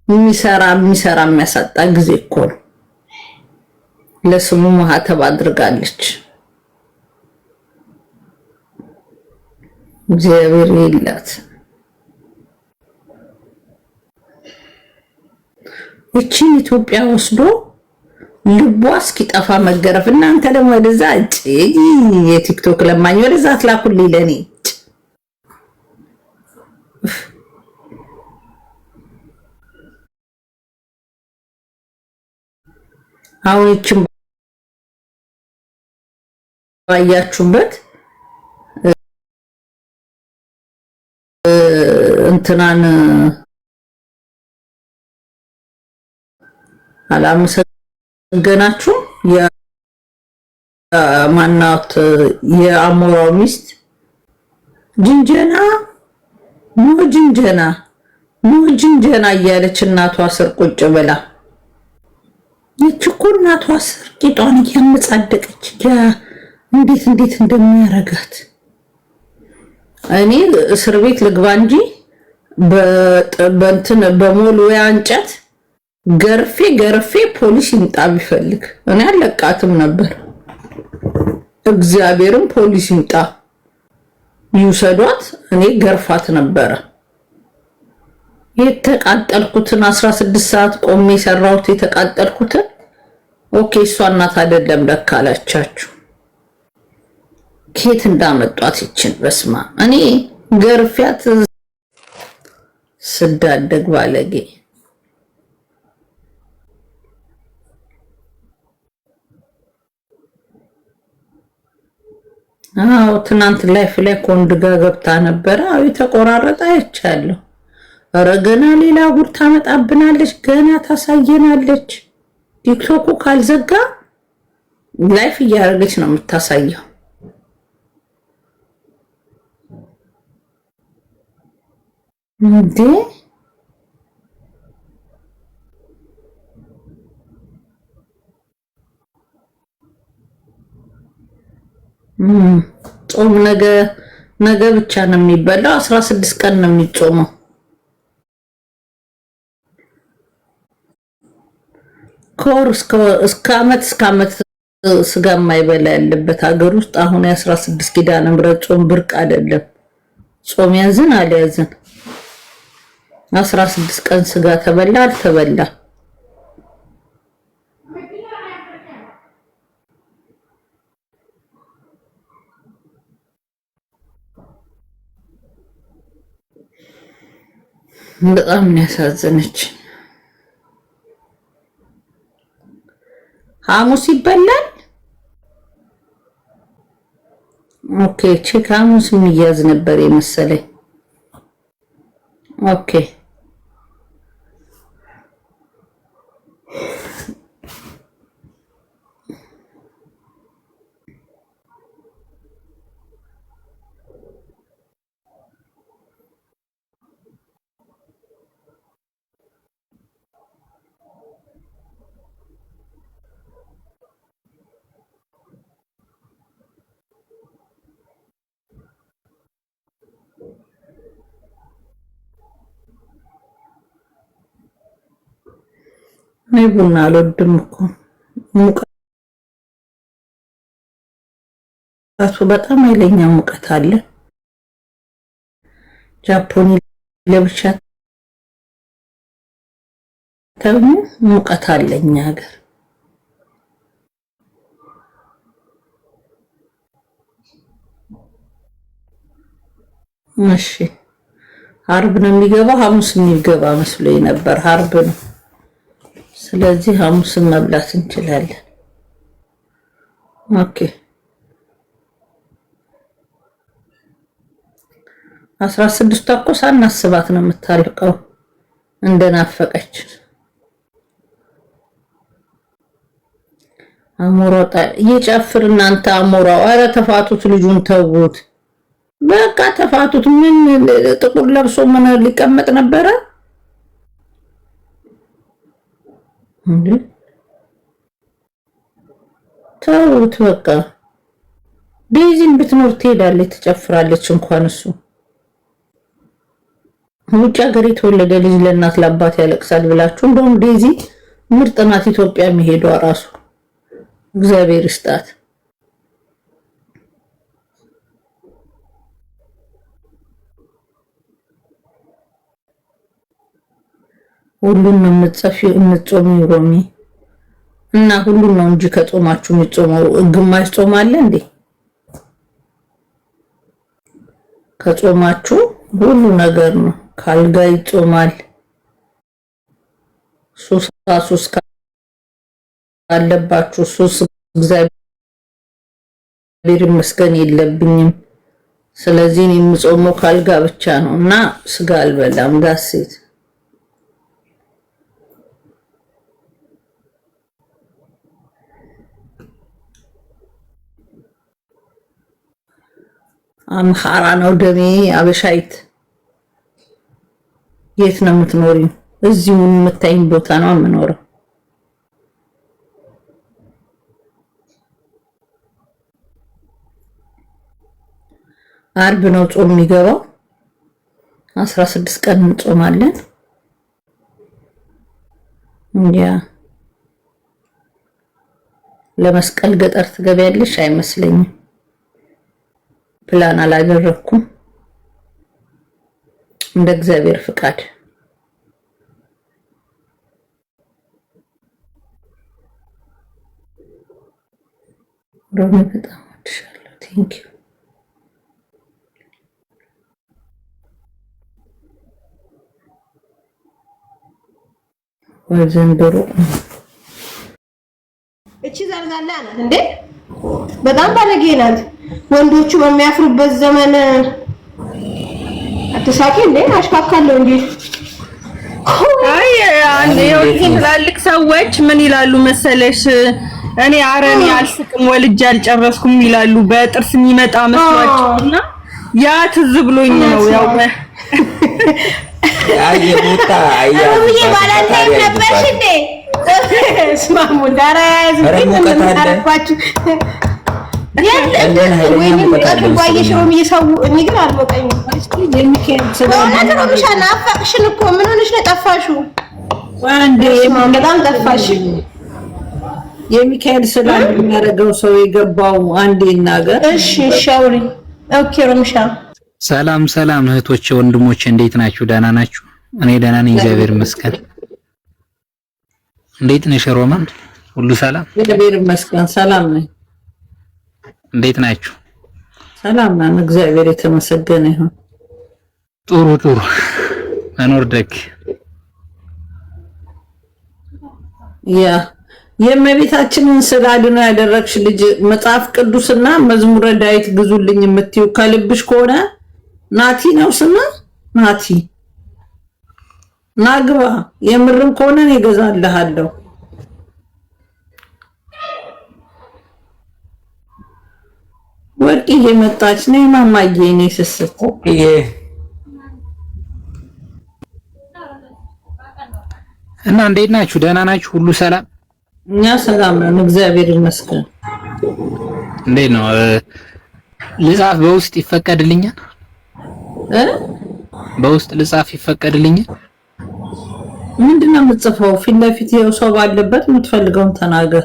የሚሰራ የሚያሳጣ ጊዜ እኮ ነው። ለስሙ ማህተብ አድርጋለች። እግዚአብሔር ይላት። እቺን ኢትዮጵያ ወስዶ ልቧ እስኪጠፋ መገረፍ። እናንተ ደግሞ ወደዛ የቲክቶክ ለማኝ ወደዛ አትላኩልኝ ለኔ። አሁን እቺን ባያችሁበት እንትናን አላመሰገናችሁ። የማናት የአሞራው ሚስት ጅንጀና ጅንጀና እያለች እናቷ ስር ቁጭ ብላ እኮ እናቷ ስር ቂጧን እያመጻደቀች እንዴት እንደሚያረጋት። እኔ እስር ቤት ልግባ እንጂ በእንትን በሞልዌያ እንጨት ገርፌ ፖሊስ ይምጣ ቢፈልግ እኔ አለቃትም ነበር። እግዚአብሔርም ፖሊስ ይምጣ ይውሰዷት፣ እኔ ገርፋት ነበረ። የተቃጠልኩትን 16 ሰዓት ቆሜ ሰራሁት። የተቃጠልኩትን ኦኬ እሷ እናት አይደለም ለካ አላቻችሁ። ኬት እንዳመጧት ይችን በስማ እኔ ገርፊያት ስዳደግ ባለጌ። አዎ ትናንት ላይፍ ላይ ከወንድ ጋር ገብታ ነበረ። አዎ የተቆራረጠ አይቻለሁ። ኧረ ገና ሌላ ጉድ ታመጣብናለች፣ ገና ታሳየናለች። ቲክቶኩ ካልዘጋ ላይፍ እያደረገች ነው የምታሳየው። እንዴ ጾም ነገ ብቻ ነው የሚበላው። 16 ቀን ነው የሚጾመው። ኮር እስከ ዓመት ስጋ የማይበላ ያለበት ሀገር ውስጥ አሁን የ16 ኪዳነ ምህረት ጾም ብርቅ አይደለም። ጾም ያዝን አልያዝን 16 ቀን ስጋ ተበላ አልተበላ በጣም ያሳዘነች። ሐሙስ ይበላል። ኦኬ ቼክ ሐሙስ የሚያዝ ነበር የመሰለኝ። ኦኬ እኔ ቡና አልወድም እኮ ሙቀቱ በጣም ኃይለኛ ሙቀት አለ። ጃፖኒ ለብቻ ደግሞ ሙቀት አለኛ ሀገር። እሺ አርብ ነው የሚገባው። ሐሙስ የሚገባ መስሎኝ ነበር። አርብ ነው። ስለዚህ ሐሙስን መብላት እንችላለን። ኦኬ 16 እኮ ሳናስባት ነው የምታልቀው እንደናፈቀች። አሞራው እየጨፍር እናንተ አሞራው። ኧረ ተፋቱት፣ ልጁን ተውት፣ በቃ ተፋቱት። ምን ጥቁር ለብሶ ምን ሊቀመጥ ነበረ እንዴ? ተውት በቃ። ዴዚን ብትኖር ትሄዳለች፣ ትጨፍራለች። እንኳን እሱ ውጭ ሀገር የተወለደ ልጅ ለእናት ለአባት ያለቅሳል ብላችሁ እንደውም ዴዚ ምርጥ ናት። ኢትዮጵያ የሚሄደው ራሱ እግዚአብሔር ይስጣት። ሁሉን ነው የምትጾሚው ሮሚ እና ሁሉን ነው እንጂ ከጾማችሁ የምትጾመው ግማሽ ጾም አለ እንዴ? ከጾማችሁ ሁሉ ነገር ነው። ካልጋ ይጾማል። ሱስ ካለባችሁ ሱስ እግዚአብሔር ይመስገን የለብኝም። ስለዚህ የምጾመው ካልጋ ብቻ ነው እና ስጋ አልበላም። ዳሴት አምሃራ ነው ደሜ። አበሻይት የት ነው የምትኖሪው? እዚሁ የምታይኝ ቦታ ነው የምኖረው። አርብ ነው ጾም የሚገባው። 16 ቀን እንጾማለን። ያ ለመስቀል ገጠር ትገቢያለሽ አይመስለኝም። ፕላን አላደረኩም። እንደ እግዚአብሔር ፍቃድ ሮሚ በጣም ወድሻለሁ። ቴንክ ዩ ወዘንድሮ እቺ ዘርዛላ ናት እንዴ! በጣም ባለጌ ናት። ወንዶቹ በሚያፍሩበት ዘመን አትሳቂ እንዴ! አሽካካለሁ እንዴ! አይ የወንድ ትላልቅ ሰዎች ምን ይላሉ መሰለሽ? እኔ አረን አልስቅም ወልጅ አልጨረስኩም ይላሉ። በጥርስ የሚመጣ መስሏቸውና ያ ትዝ ብሎኝ ነው ያው የሞታ አያሩዬ ባላንታይ ነበርሽ እንዴ? ስማሙ ዳራያዝ ምን ታረኳችሁ? ወይኔ ሙቀቱ ባየሽ ነው የሚሰው እኔ ግን አልሞቀኝም። በእውነት ነው ብሻና አፋቅሽን እኮ ምን ሆነሽ ነው ጠፋሽው? አንዴ በጣም ጠፋሽ። የሚካኤል ሰላም የሚያደርገው ሰው የገባው አንዴ ይናገር። እሺ ሻውሪ ኦኬ ሮምሻ ሰላም ሰላም እህቶቼ ወንድሞቼ እንዴት ናችሁ? ደህና ናችሁ? እኔ ደህና ነኝ እግዚአብሔር ይመስገን። እንዴት ነሽ ሮማን? ሁሉ ሰላም? እግዚአብሔር ይመስገን ሰላም ነኝ። እንዴት ናችሁ? ሰላም ነን እግዚአብሔር የተመሰገነ ይሁን። ጥሩ ጥሩ መኖር ደግ ያ የእመቤታችንን ስዕል አድኖ ያደረግሽ ልጅ መጽሐፍ ቅዱስና መዝሙረ ዳዊት ግዙልኝ የምትይው ከልብሽ ከሆነ ናቲ ነው ስም ናቲ ናግባ። የምርም ከሆነ እኔ እገዛልሃለሁ። ወርቅዬ መጣች ነይ ማማዬ ነይ ስስት እና እንዴት ናችሁ? ደህና ናችሁ? ሁሉ ሰላም? እኛ ሰላም ነን እግዚአብሔር ይመስገን። እንዴት ነው ልጻፍ? በውስጥ ይፈቀድልኛል? በውስጥ ልጻፍ ይፈቀድልኛል? ምንድነው የምትጽፈው? ፊት ለፊት ይኸው ሰው ባለበት የምትፈልገውን ተናገር።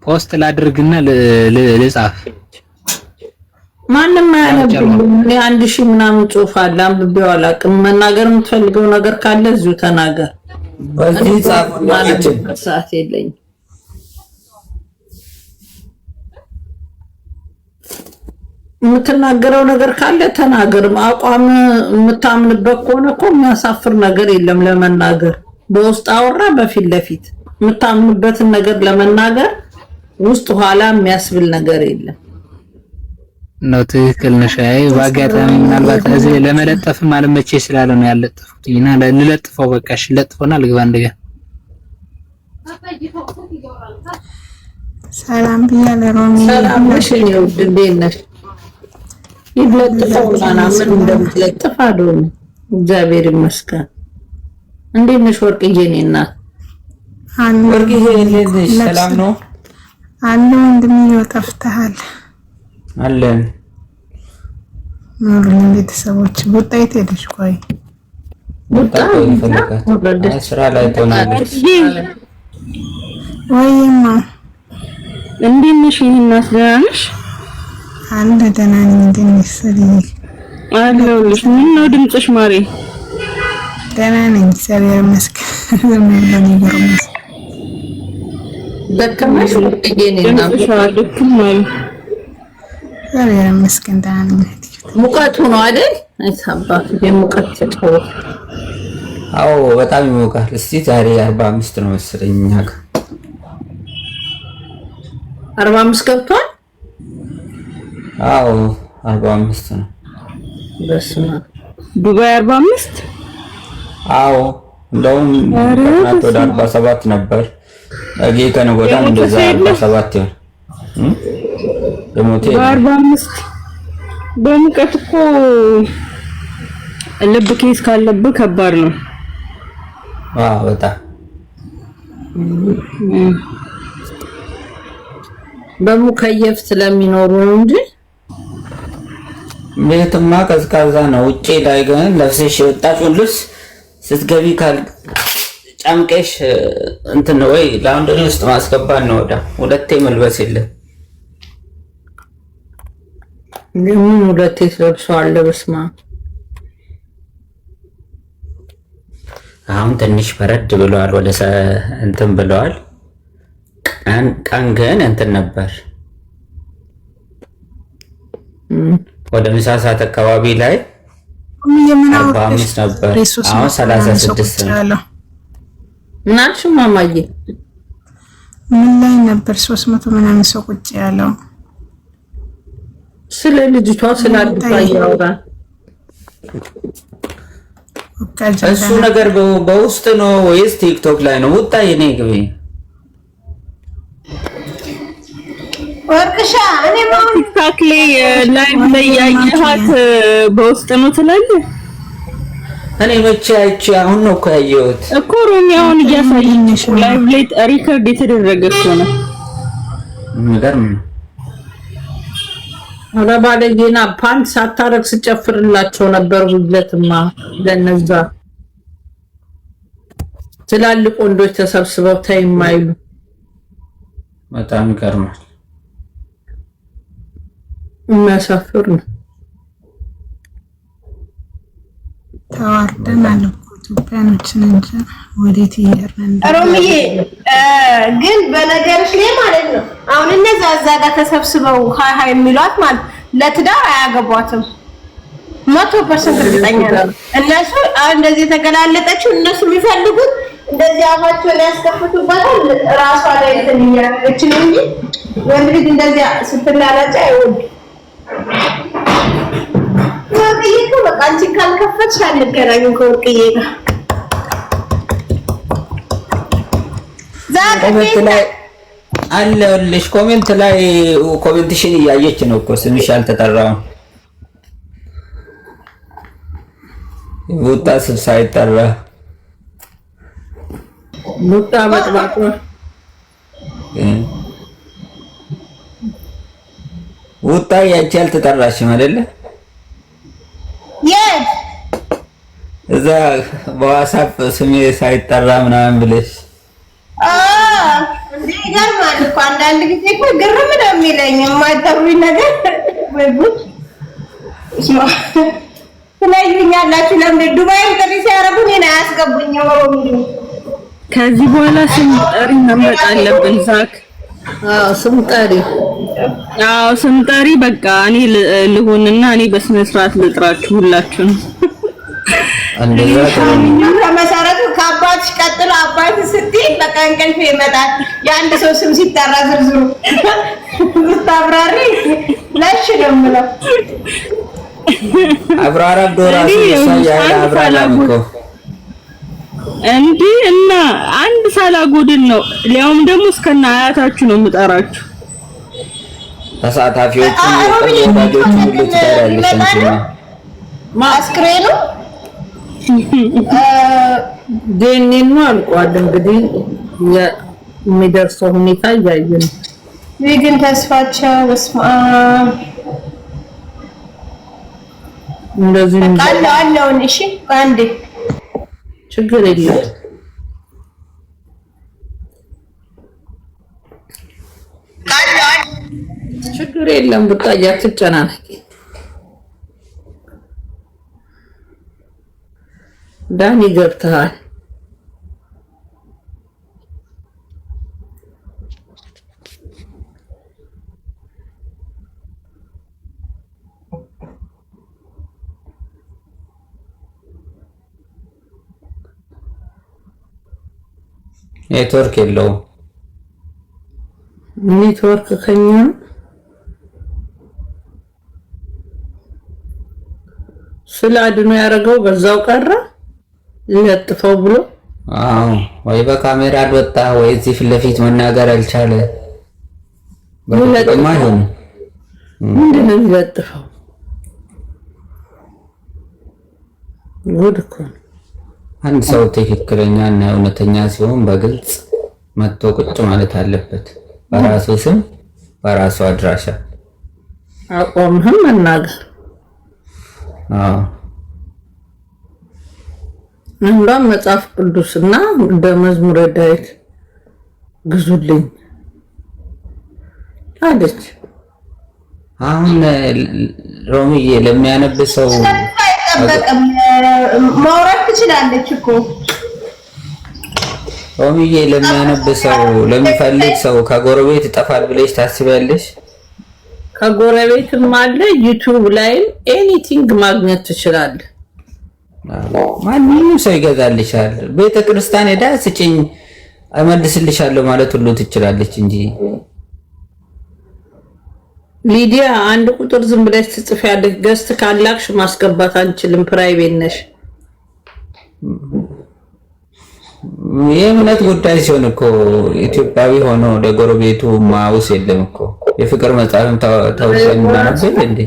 ፖስት ላድርግና ልጻፍ። ማንም አያነብም። እኔ 1000 ምናምን ጽሑፍ አለ አንብቤው አላውቅም። መናገር የምትፈልገው ነገር ካለ እዚሁ ተናገር። በዚህ ጻፍ ማለት ሰዓት የለኝም። የምትናገረው ነገር ካለ ተናገር። አቋም የምታምንበት ከሆነ እኮ የሚያሳፍር ነገር የለም ለመናገር። በውስጥ አወራ በፊት ለፊት የምታምንበትን ነገር ለመናገር ውስጥ ኋላ የሚያስብል ነገር የለም። ነው ትክክል ነሽ። አይ ባጋጣሚ ምናልባት እዚህ ለመለጠፍም አልመቼ ስላለ ነው ያለጠፉት እና ልለጥፈው በቃ እሺ ለጥፈውና ልግባ እንደገና። ሰላም ብያለሁ ሮሚ። ሰላም ነሽ? ነው እንዴት ነሽ? ይለጥፈው ምን እንደምትለጥፍ አዶን እግዚአብሔር ይመስገን። እንዴት ነሽ ወርቅዬ? እኔ እናት ወርቅዬ እንዴት ነሽ? ሰላም ነው አለ ወንድምዬ ጠፍተሃል። አለን ኑሩልኝ ቤተሰቦች። ቡጣ የት ሄደሽ? ቆይ ቡጣ ስራ ላይ ትሆናለች። ወይማ እንዴት ነሽ? ይሄናስ ደህና ነሽ? አንድ ደህና ነኝ። እንዴት ነሽ? ሰሊም አለሁልሽ። ምን ነው ድምፅሽ ማሬ? ደህና ነኝ እግዚአብሔር ይመስገን። ምን ይገርምሽ? ደከመሽ? ድምፅሽ ድክም ማለት እግዚአብሔር ይመስገን ደህና ነኝ። ሙቀቱ ነው አይደል? አይሳባት የሙቀት ተጨው። አዎ በጣም ይሞቃል። እስቲ ዛሬ 45 ነው መሰለኝ እኛ ጋር 45 ገብቷል። አዎ 45 ነው። በስመ አብ ዱባይ 45? አዎ እንደውም ናት ወደ 47 ነበር። ነገ ከነገ ወዲያ እንደዛ 47 ይሆን የሞቴ 45 በሙቀት እኮ ልብ ኬስ ካለብህ ከባድ ነው። አዎ በጣም በሙከየፍ ስለሚኖሩ ነው እንጂ ቤትማ ቀዝቃዛ ነው። ውጪ ላይ ግን ለብሰሽ የወጣሽውን ልብስ ስትገቢ ካል ጫምቀሽ እንትን ወይ ላውንደሪ ውስጥ ማስገባት ነው። ወዳ ሁለቴ መልበስ የለም። ምን ሁለቴ ለብሰዋል? በስመ አብ አሁን ትንሽ በረድ ብለዋል። ወደ እንትን ብለዋል። ቀን ግን እንትን ነበር ወደ ምሳ ሰዓት አካባቢ ላይ 45 ነበር። አሁን 36 ነው። ምናልሽ ማማዬ ምን ላይ ነበር? 300 ምናምን ሰው ቁጭ ያለው ስለ ልጅቷ ስላልባ ያወራ እሱ ነገር በውስጥ ነው ወይስ ቲክቶክ ላይ ነው? ወጣ የኔ ግቢ ወርቅሻ እኔ ማን ቲክቶክ ላይ ያየኋት በውስጥ ነው ትላለህ? እኔ መቼ አይቼ አሁን ነው እኮ ያየሁት እኮ ሮሚያውን እያሳየች ላይቭ ላይ ሪከርድ የተደረገ እኮ ነው። ምንገርም አረ ባለጌና ፓንት ሳታረግ ስጨፍርላቸው ነበር። ሁለትማ ለነዛ ትላልቅ ወንዶች ተሰብስበው ታይማይሉ በጣም ይገርማል። የሚያሳፍር ነው። ተዋርደናል እኮ ኢትዮጵያኖችን እንጂ ወዴት ይሄዳል? ሮሚዬ ግን በነገርሽ ላይ ማለት ነው አሁን እነዛ እዛ ጋር ተሰብስበው ሃይ የሚሏት ማለት ለትዳር አያገቧትም። 100% እርግጠኛ ነኝ። እነሱ አሁን እንደዚህ ተገላለጠችው እነሱ የሚፈልጉት እንደዚህ አፋቸውን ያስከፍቱባታል። ራሷ ላይ እንትን እያደረገች ነው እንጂ ወንድ ልጅ እንደዚህ ስትላላጭ አይወድም። ወርቅዬ እኮ በቃ አንቺ ካልከፈትሽ አንገናኝም ከወርቅዬ ጋር። ኮሜንት ላይ አለልሽ። ኮሜንት ላይ ኮሜንትሽን እያየች ነው እኮ ስምሽ አልተጠራም። ውጣ ስም ሳይጠራ ሙጣ በጥባጡ ውጣ ያንቺ አልተጠራሽም አይደለ? የት እዛ በዋትስአፕ ስሜ ሳይጠራ ምናምን ብለሽ እንዴ ይገርማል እኮ አንዳንድ ጊዜ እኮ ግርም ነው የሚለኝ የማይጠሩኝ ነገር ወይ ጉድ ትለዩኛላችሁ። ለምን ዱባይ ጥሪ ሲያረጉ እኔን አያስገቡኝም? ከዚህ በኋላ ስም ጠሪ መምረጥ አለብን። ዛክ ስም ጠሪ ስም ጠሪ በቃ እኔ ልሁንና እኔ በስነ ስርዓት ልጥራችሁ ሁላችሁን። እንደዛ ከመሰረቱ ከአባትሽ ቀጥሎ አባት ስትይ በቃ እንቅልፍ ይመጣል። የአንድ ሰው ስም ሲጠራ ዝርዝሩ ስታብራሪ ለሽ ነው የምለው። አብራራም ዶራሱ ያሳያል። አብራራም እኮ እንዴ እና አንድ ሳላጎድል ነው። ሊያውም ደግሞ እስከና አያታችሁ ነው የምጠራችሁ። ተሳታፊዎቹን ወዳጆቹን ሁሉ ትጠራለሽ አንቺ ነው ማስክሬኑ ዴኔኑ አልቋል። እንግዲህ የሚደርሰው ሁኔታ እያየን ግን ተስፋቸው በስማ እንደዚህ አለውን። እሺ አንዴ ችግር የለም ችግር የለም። ቡታያ አትጨናነቂ። ዳኒ ገብተሃል። ኔትወርክ የለውም። ኔትወርክ ከኛ ስለ አድኖ ያደረገው በዛው ቀረ ለጥፈው ብሎ ወይ በካሜራ አልወጣ ወይ እዚህ ፊት ለፊት መናገር አልቻለ። በቃማ ይሁን ምንድነው ለጥፈው ጉድ እኮ አንድ ሰው ትክክለኛ እና እውነተኛ ሲሆን በግልጽ መጥቶ ቁጭ ማለት አለበት። በራሱ ስም በራሱ አድራሻ አቆምህም መናገር። እንደውም መጽሐፍ ቅዱስና በመዝሙረ ዳዊት ግዙልኝ አለች። አሁን ሮሚዬ ለሚያነብ ሰው ማውራት ትችላለች እኮ ሮሚዬ ለሚያነብ ሰው ለሚፈልግ ሰው ከጎረቤት ይጠፋል ብለሽ ታስቢያለሽ? ከጎረቤትም አለ ዩቲዩብ ላይ ኤኒቲንግ ማግኘት ትችላለህ። ማንኛውም ሰው ይገዛልሻል። ቤተክርስቲያን ሄዳ ስጭኝ እመልስልሻለሁ ማለት ሁሉ ትችላለች እንጂ ሊዲያ አንድ ቁጥር ዝም ብለሽ ትጽፊያለሽ። ገስት ካላክሽ ማስገባት አንችልም፣ ፕራይቬት ነሽ። የእምነት ጉዳይ ሲሆን እኮ ኢትዮጵያዊ ሆኖ ለጎረቤቱ ማውስ የለም እኮ። የፍቅር መጽሐፍም ተውሰን እናነብል እንዴ?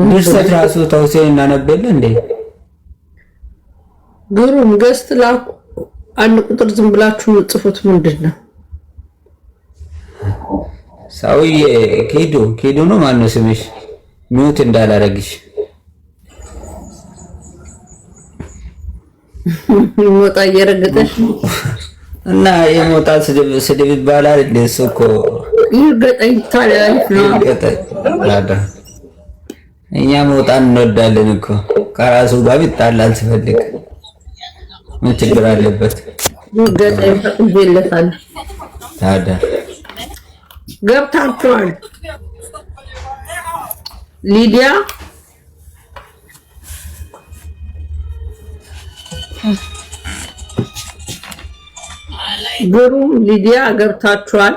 ድርሰት ራሱ ተውሰን እናነብል እንዴ? ግሩም ገስት ላኩ። አንድ ቁጥር ዝም ብላችሁ ጽፉት። ምንድነው ሰውዬ? ኪዱ ነው ማነው ስምሽ? ሚውት እንዳላረግሽ ሞጣ እየረገጠሽ እና የሞጣ ስድብ ይባላል እንዴ? እሱ እኮ ይርገጠኝ ታዲያ ነው። እኛ ሞጣን እንወዳለን እኮ። ከራሱ ጋር ቢጣላል ሲፈልግ ምን ችግር አለበት? ይርገጠኝ ተቀበለታል። ታዲያ ገብታችኋል ሊዲያ ግሩም ሊዲያ ገብታችኋል።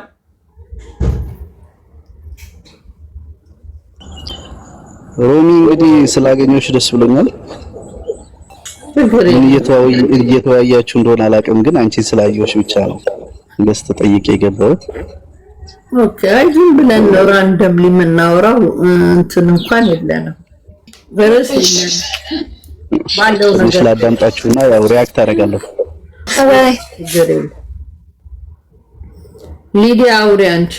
ሮሚ እንግዲህ ስላገኘሁሽ ደስ ብሎኛል። እየተወያያችሁ እንደሆነ አላውቅም፣ ግን አንቺን ስላየሁሽ ብቻ ነው ገስት ጠይቄ የገባሁት። ኦኬ አይዝም ብለን ነው ራንደምሊ የምናወራው። እንትን እንኳን የለንም በረስ ባለው ነገር ስላዳምጣችሁና ያው ሪአክት አደርጋለሁ። አይ ሊዲያ አውሪ አንቺ።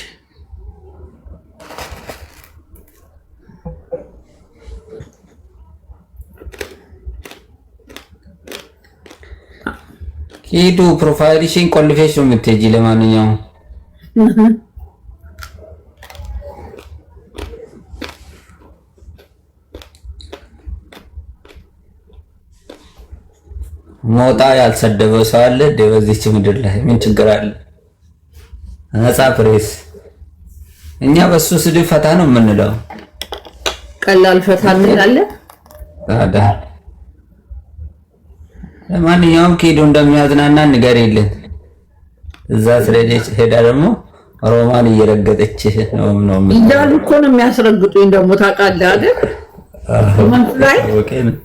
ኪዱ ፕሮፋይልሽን ቆልፈሽ ነው የምትሄጂ። ለማንኛውም ሞጣ ያልሰደበው ሰው አለ እንዴ በዚህች ምድር ላይ? ምን ችግር አለ? ነፃ ፕሬስ። እኛ በሱ ስድብ ፈታ ነው የምንለው። ቀላል ፈታ እንላለን። ታዲያ ለማንኛውም ኪዱ እንደሚያዝናና ንገሪልን። እዛ ስለዚህ ሄዳ ደግሞ ሮማን እየረገጠች ነው እንዳሉ እኮ ነው የሚያስረግጡኝ። ደግሞ ታውቃለህ አይደል?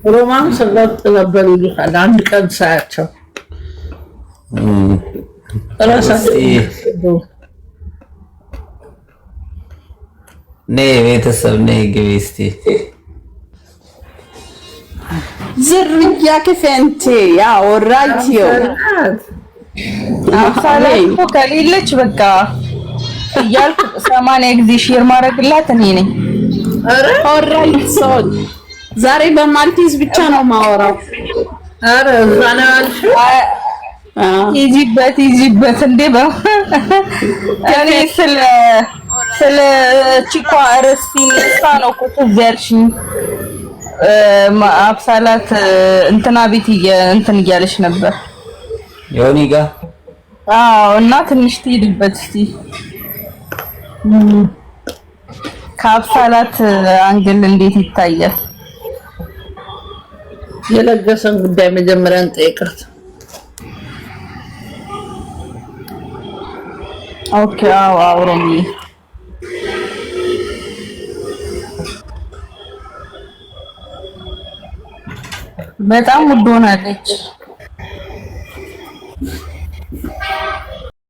ሮማን ሰለጥ ነበር ይሉታል። አንድ ቀን ሳያቸው ራሳቸው ነይ ቤተሰብ ነይ ግቢ እስቲ ዝርያ ከፈንቴ ያ ወራጅዮ አፋላይ እኮ ከሌለች በቃ እያልኩ 80 ጊዜ ሼር ማድረግላት እኔ ነኝ። ኦልራይት ሶል ዛሬ በማልቲዝ ብቻ ነው ማወራው። አረ እዛ ነው ያልሽው? ይጂበት እንዴ እኔ ስለ ቺኳ ሲነሳ ነው እኮ ትዝ ያልሽኝ። አብሳላት እንትና ቤት እንትን እያለች ነበር ዮኒ ጋ። አዎ እና ትንሽ ትሄድበት እስቲ ከአብሳላት አንግል እንዴት ይታያል? የለገሰን ጉዳይ መጀመሪያ እንጠይቃት። ኦኬ አዎ አውሮሚ በጣም ውድ ሆናለች።